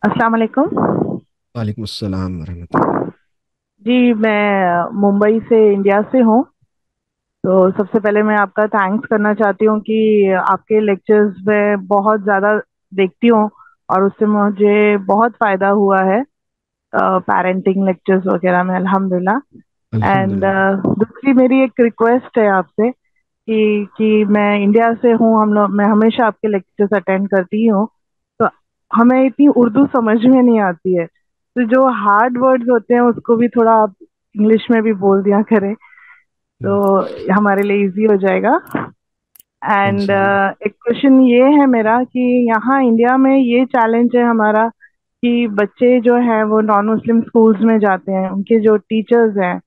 अस्सलाम वालेकुम। वालेकुम अस्सलाम वरहमतुल्लाह। जी, मैं मुंबई से इंडिया से हूँ। तो सबसे पहले मैं आपका थैंक्स करना चाहती हूँ कि आपके लेक्चर्स में बहुत ज़्यादा देखती हूँ और उससे मुझे बहुत फ़ायदा हुआ है पेरेंटिंग लेक्चर्स वगैरह में, अल्हम्दुलिल्लाह। एंड अल्हम्दुलिल्लाह। दूसरी मेरी एक रिक्वेस्ट है आपसे कि मैं इंडिया से हूँ, हम लोग मैं हमेशा आपके लेक्चर्स अटेंड करती हूँ। तो हमें इतनी उर्दू समझ में नहीं आती है, तो जो हार्ड वर्ड्स होते हैं उसको भी थोड़ा आप इंग्लिश में भी बोल दिया करें तो हम्म, हमारे लिए इजी हो जाएगा। एंड इंशाल्लाह। एक क्वेश्चन ये है मेरा कि यहाँ इंडिया में ये चैलेंज है हमारा कि बच्चे जो हैं वो नॉन मुस्लिम स्कूल्स में जाते हैं, उनके जो टीचर्स हैं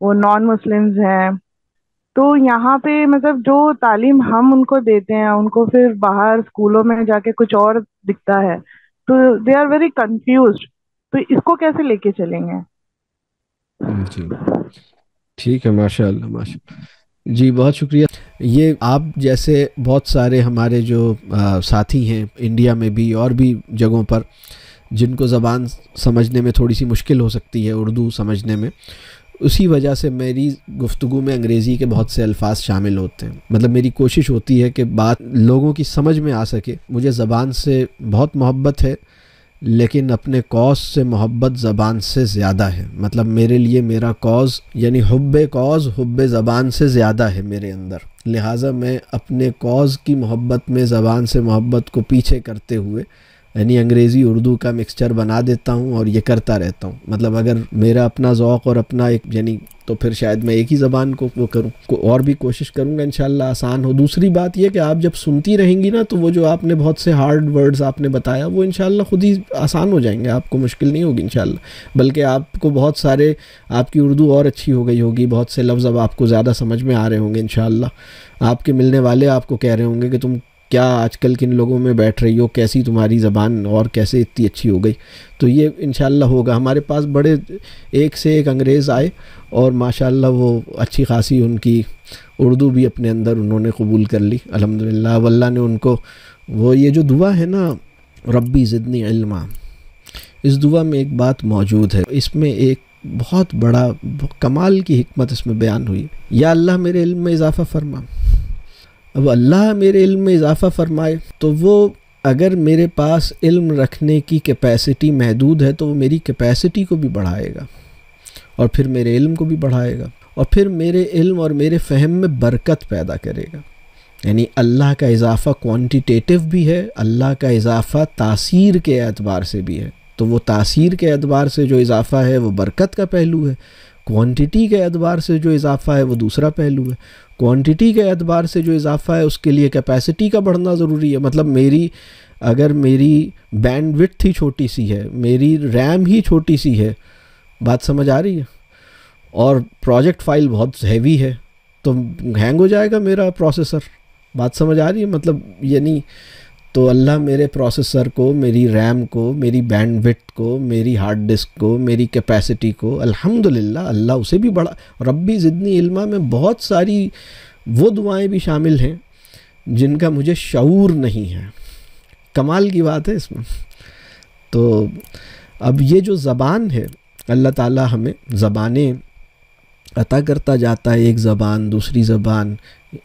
वो नॉन मुस्लिम्स हैं। तो यहाँ पे मतलब जो तालीम हम उनको देते हैं उनको फिर बाहर स्कूलों में जाके कुछ और दिखता है, तो दे आर वेरी कंफ्यूज्ड। तो इसको कैसे लेके चलेंगे? जी, ठीक है, माशाल्लाह माशा। जी, बहुत शुक्रिया। ये आप जैसे बहुत सारे हमारे जो साथी हैं इंडिया में भी और भी जगहों पर, जिनको ज़बान समझने में थोड़ी सी मुश्किल हो सकती है, उर्दू समझने में, उसी वजह से मेरी गुफ्तगू में अंग्रेज़ी के बहुत से अल्फाज शामिल होते हैं। मतलब मेरी कोशिश होती है कि बात लोगों की समझ में आ सके। मुझे ज़बान से बहुत मोहब्बत है, लेकिन अपने कौस से मोहब्बत ज़बान से ज़्यादा है। मतलब मेरे लिए मेरा कौस यानी हुब्बे कौस हुब्बे ज़बान से ज़्यादा है मेरे अंदर। लिहाजा मैं अपने कौस की मोहब्बत में ज़बान से मोहब्बत को पीछे करते हुए यानी अंग्रेज़ी उर्दू का मिक्सचर बना देता हूँ और ये करता रहता हूँ। मतलब अगर मेरा अपना ज़ौक़ और अपना एक यानी, तो फिर शायद मैं एक ही ज़बान को वो करूँ और भी कोशिश करूँगा इंशाल्लाह आसान हो। दूसरी बात यह कि आप जब सुनती रहेंगी ना, तो वो जो आपने बहुत से हार्ड वर्ड्स आपने बताया वो इंशाल्लाह खुद ही आसान हो जाएंगे, आपको मुश्किल नहीं होगी इंशाल्लाह। बल्कि आपको बहुत सारे, आपकी उर्दू और अच्छी हो गई होगी, बहुत से लफ्ज़ अब आपको ज़्यादा समझ में आ रहे होंगे इंशाल्लाह। आपके मिलने वाले आपको कह रहे होंगे कि तुम क्या आजकल किन लोगों में बैठ रही हो, कैसी तुम्हारी ज़बान और कैसे इतनी अच्छी हो गई। तो ये इंशाल्लाह होगा। हमारे पास बड़े एक से एक अंग्रेज़ आए और माशाल्लाह वो अच्छी खासी उनकी उर्दू भी अपने अंदर उन्होंने कबूल कर ली अल्हम्दुलिल्लाह। वल्लाह ने उनको, वो ये जो दुआ है ना, रब्बी ज़िदनी इल्मा, इस दुआ में एक बात मौजूद है, इसमें एक बहुत बड़ा कमाल की हिकमत इसमें बयान हुई। या अल्लाह मेरे इल्म में इजाफ़ा फरमा। अब अल्लाह मेरे इल्म में इजाफ़ा फरमाए तो वो, अगर मेरे पास इल्म रखने की कैपेसिटी महदूद है तो वो मेरी कैपेसिटी को भी बढ़ाएगा और फिर मेरे इल्म को भी बढ़ाएगा और फिर मेरे इल्म और मेरे फ़हम में बरकत पैदा करेगा। यानी अल्लाह का इजाफ़ा क्वांटिटेटिव भी है, अल्लाह का इजाफ़ा तासीर के एतबार से भी है। तो वो तासीर के एतबार से जो इजाफ़ा है वो बरकत का पहलू है, क्वांटिटी के एतबार से जो इजाफ़ा है वो दूसरा पहलू है। क्वांटिटी के एतबार से जो इजाफ़ा है उसके लिए कैपेसिटी का बढ़ना ज़रूरी है। मतलब मेरी, अगर मेरी बैंडविड्थ ही छोटी सी है, मेरी रैम ही छोटी सी है, बात समझ आ रही है, और प्रोजेक्ट फ़ाइल बहुत हैवी है, तो हैंग हो जाएगा मेरा प्रोसेसर। बात समझ आ रही है मतलब यानी, तो अल्लाह मेरे प्रोसेसर को, मेरी रैम को, मेरी बैंडविड्थ को, मेरी हार्ड डिस्क को, मेरी कैपेसिटी को, अल्हम्दुलिल्लाह अल्लाह उसे भी बड़ा। रब्बी ज़िदनी इल्मा में बहुत सारी वो दुआएं भी शामिल हैं जिनका मुझे शऊर नहीं है। कमाल की बात है इसमें। तो अब ये जो ज़बान है, अल्लाह ताला हमें ज़बानें अता करता जाता है, एक ज़बान दूसरी ज़बान,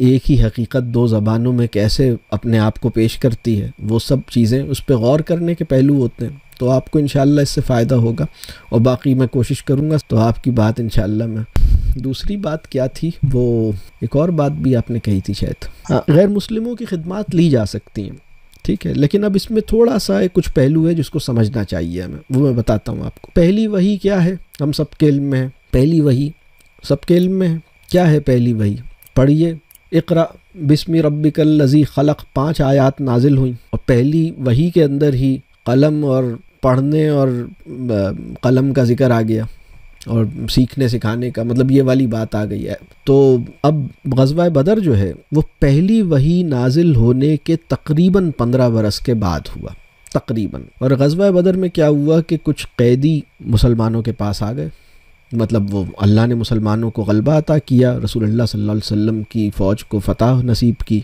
एक ही हकीकत दो ज़बानों में कैसे अपने आप को पेश करती है, वो सब चीज़ें उस पर गौर करने के पहलू होते हैं। तो आपको इंशाल्लाह इससे फ़ायदा होगा और बाकी मैं कोशिश करूँगा तो आपकी बात इंशाल्लाह मैं। दूसरी बात क्या थी, वो एक और बात भी आपने कही थी शायद, हाँ, गैर मुस्लिमों की खिदमत ली जा सकती हैं, ठीक है, लेकिन अब इसमें थोड़ा सा एक कुछ पहलू है जिसको समझना चाहिए हमें, वो मैं बताता हूँ आपको। पहली वही क्या है, हम सबके इल्म में है, पहली वही सबके इल्म में है। क्या है पहली वही? पढ़िए, इक़रा बिस्मि रब्बिकल लज़ी ख़लक़, 5 आयात नाजिल हुई और पहली वही के अंदर ही कलम और पढ़ने और कलम का ज़िक्र आ गया और सीखने सिखाने का, मतलब ये वाली बात आ गई है। तो अब ग़ज़वा बदर जो है वो पहली वही नाजिल होने के तकरीबन 15 बरस के बाद हुआ तकरीबन। और ग़ज़वा बदर में क्या हुआ कि कुछ कैदी मुसलमानों के पास आ गए مطلب وہ اللہ نے مسلمانوں کو غلبہ عطا کیا، رسول اللہ صلی اللہ علیہ وسلم کی فوج کو فتح نصیب کی،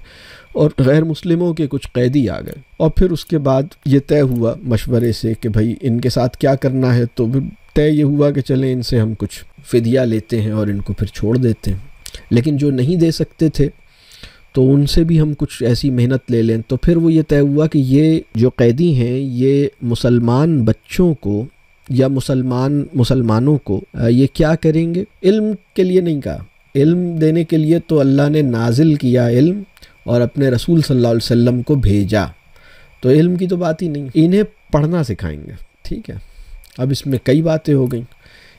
اور غیر مسلموں کے کچھ قیدی آ گئے، اور پھر اس کے بعد یہ طے ہوا مشورے سے کہ بھائی ان کے ساتھ کیا کرنا ہے، تو پھر طے یہ ہوا کہ چلیں ان سے ہم کچھ فدیہ لیتے ہیں اور ان کو پھر چھوڑ دیتے ہیں، لیکن جو نہیں دے سکتے تھے تو ان سے بھی ہم کچھ ایسی محنت لے لیں۔ تو پھر وہ یہ طے ہوا کہ یہ جو قیدی ہیں یہ مسلمان بچوں کو یا مسلمانوں کو یہ کیا کریں گے، علم کے لیے نہیں کہا، علم دینے کے لیے تو اللہ نے نازل کیا علم اور اپنے رسول صلی اللہ علیہ وسلم کو بھیجا، تو علم کی تو بات ہی نہیں، انہیں پڑھنا سکھائیں گے۔ ٹھیک ہے، اب اس میں کئی باتیں ہو گئیں،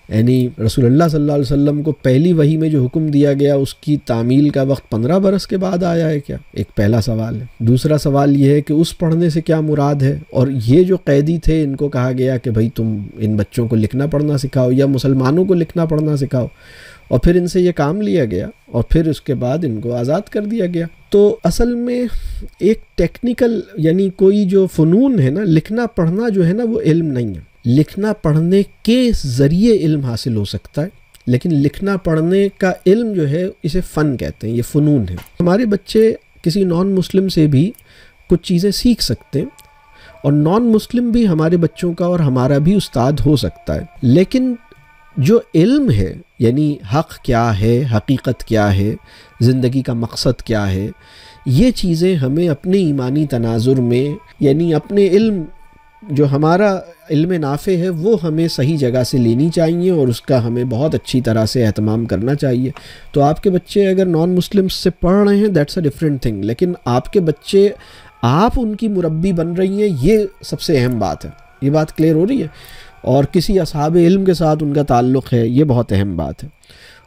یعنی رسول اللہ صلی اللہ علیہ وسلم کو پہلی وحی میں جو حکم دیا گیا اس کی تعمیل کا وقت 15 برس کے بعد آیا ہے کیا؟ ایک پہلا سوال ہے۔ دوسرا سوال یہ ہے کہ اس پڑھنے سے کیا مراد ہے، اور یہ جو قیدی تھے ان کو کہا گیا کہ بھئی تم ان بچوں کو لکھنا پڑھنا سکھاؤ یا مسلمانوں کو لکھنا پڑھنا سکھاؤ، اور پھر ان سے یہ کام لیا گیا اور پھر اس کے بعد ان کو آزاد کر دیا گیا۔ تو اصل میں ایک ٹیکنیکل یعنی کوئی جو فنون ہے نا، لکھنا پڑھنا جو ہے نا وہ علم نہیں ہے، لکھنا پڑھنے کے ذریعے علم حاصل ہو سکتا ہے، لیکن لکھنا پڑھنے کا علم جو ہے اسے فن کہتے ہیں، یہ فنون ہے۔ ہمارے بچے کسی نان مسلم سے بھی کچھ چیزیں سیکھ سکتے ہیں، اور نان مسلم بھی ہمارے بچوں کا اور ہمارا بھی استاد ہو سکتا ہے، لیکن جو علم ہے یعنی حق کیا ہے، حقیقت کیا ہے، زندگی کا مقصد کیا ہے، یہ چیزیں ہمیں اپنے ایمانی تناظر میں یعنی اپنے علم جو ہمارا علم نافع ہے وہ ہمیں صحیح جگہ سے لینی چاہیے، اور اس کا ہمیں بہت اچھی طرح سے اہتمام کرنا چاہیے۔ تو آپ کے بچے اگر نان مسلم سے پڑھ رہے ہیں دیٹس اے ڈفرینٹ تھنگ، لیکن آپ کے بچے آپ ان کی مربی بن رہی ہیں، یہ سب سے اہم بات ہے۔ یہ بات کلیئر ہو رہی ہے؟ اور کسی اصحاب علم کے ساتھ ان کا تعلق ہے، یہ بہت اہم بات ہے،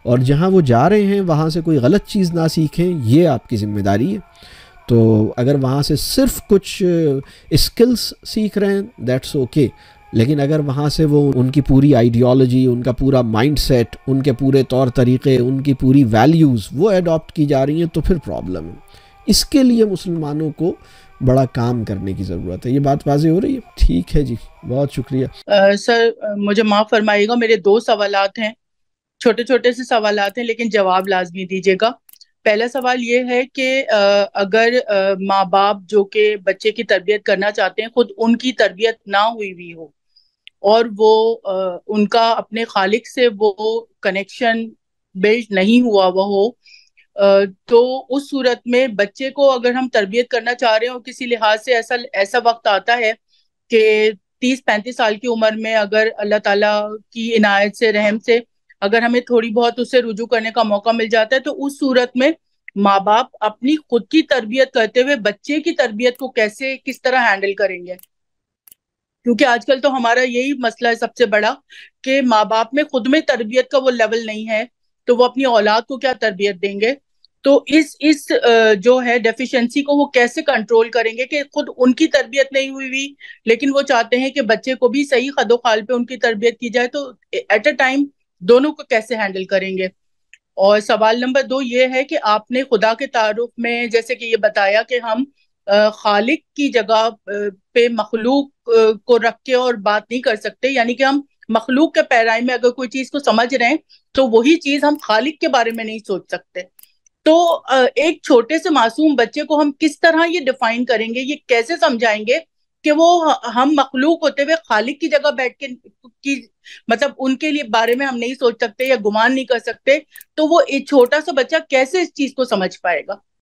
اور جہاں وہ جا رہے ہیں وہاں سے کوئی غلط چیز نہ سیکھیں، یہ آپ کی ذمہ داری ہے۔ تو اگر وہاں سے صرف کچھ اسکلز سیکھ رہے ہیں دیٹس اوکے، لیکن اگر وہاں سے وہ ان کی پوری آئیڈیالوجی، ان کا پورا مائنڈ سیٹ، ان کے پورے طور طریقے، ان کی پوری ویلیوز وہ ایڈاپٹ کی جا رہی ہیں تو پھر پرابلم ہے۔ اس کے لیے مسلمانوں کو بڑا کام کرنے کی ضرورت ہے۔ یہ بات واضح ہو رہی ہے؟ ٹھیک ہے جی، بہت شکریہ۔ سر مجھے معاف فرمائیے گا، میرے 2 سوالات ہیں، چھوٹے چھوٹے سے سوالات ہیں لیکن جواب لازمی دیجیے گا۔ پہلا سوال یہ ہے کہ اگر ماں باپ جو کہ بچے کی تربیت کرنا چاہتے ہیں خود ان کی تربیت نہ ہوئی ہو اور وہ ان کا اپنے خالق سے وہ کنیکشن بلڈ نہیں ہوا وہ ہو، تو اس صورت میں بچے کو اگر ہم تربیت کرنا چاہ رہے ہیں اور کسی لحاظ سے ایسا وقت آتا ہے کہ 30-35 سال کی عمر میں اگر اللہ تعالیٰ کی عنایت سے، رحم سے اگر ہمیں تھوڑی بہت اس سے رجوع کرنے کا موقع مل جاتا ہے، تو اس صورت میں ماں باپ اپنی خود کی تربیت کرتے ہوئے بچے کی تربیت کو کس طرح ہینڈل کریں گے؟ کیونکہ آج کل تو ہمارا یہی مسئلہ ہے سب سے بڑا کہ ماں باپ میں خود میں تربیت کا وہ لیول نہیں ہے، تو وہ اپنی اولاد کو کیا تربیت دیں گے؟ تو اس جو ہے ڈیفیشنسی کو وہ کیسے کنٹرول کریں گے کہ خود ان کی تربیت نہیں ہوئی لیکن وہ چاہتے ہیں کہ بچے کو بھی صحیح خد و خال پہ ان کی تربیت کی جائے، تو ایٹ اے ٹائم دونوں کو کیسے ہینڈل کریں گے؟ اور سوال نمبر 2 یہ ہے کہ آپ نے خدا کے تعارف میں جیسے کہ یہ بتایا کہ ہم خالق کی جگہ پہ مخلوق کو رکھ کے اور بات نہیں کر سکتے، یعنی کہ ہم مخلوق کے پیرائی میں اگر کوئی چیز کو سمجھ رہے ہیں تو وہی چیز ہم خالق کے بارے میں نہیں سوچ سکتے۔ تو ایک چھوٹے سے معصوم بچے کو ہم کس طرح یہ ڈیفائن کریں گے، یہ کیسے سمجھائیں گے کہ وہ ہم مخلوق ہوتے ہوئے خالق کی جگہ بیٹھ کے مطلب ان کے لیے بارے میں ہم نہیں سوچ سکتے یا گمان نہیں کر سکتے، تو وہ ایک چھوٹا سا بچہ کیسے اس چیز کو سمجھ پائے گا؟